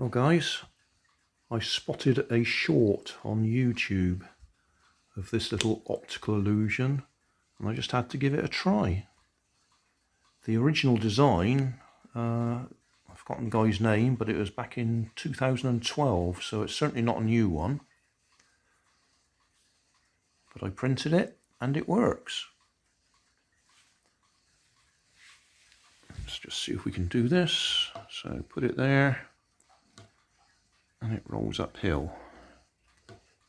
Well guys, I spotted a short on YouTube of this little optical illusion and I just had to give it a try. The original design, I've forgotten the guy's name, but it was back in 2012, so it's certainly not a new one. But I printed it and it works. Let's just see if we can do this. So put it there and it rolls uphill.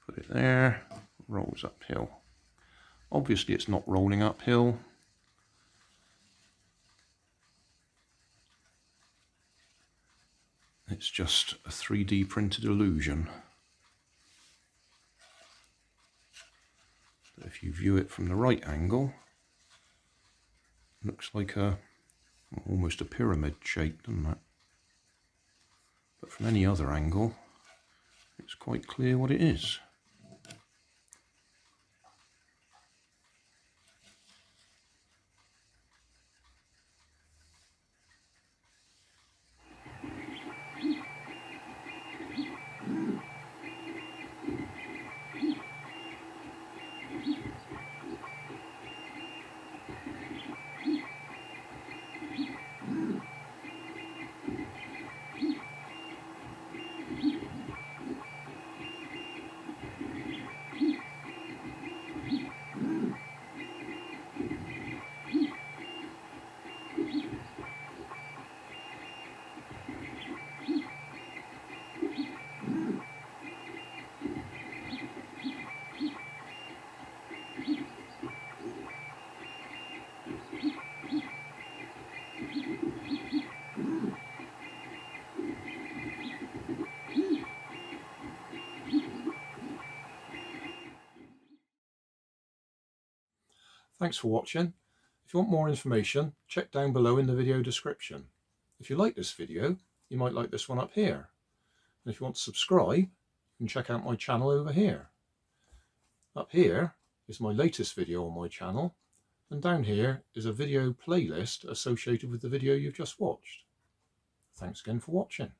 Put it there, rolls uphill. Obviously it's not rolling uphill. It's just a 3D printed illusion. So if you view it from the right angle, it looks like almost a pyramid shape, doesn't it? But from any other angle, it's quite clear what it is. Thanks for watching. If you want more information, check down below in the video description. If you like this video, you might like this one up here. And if you want to subscribe, you can check out my channel over here. Up here is my latest video on my channel, and down here is a video playlist associated with the video you've just watched. Thanks again for watching.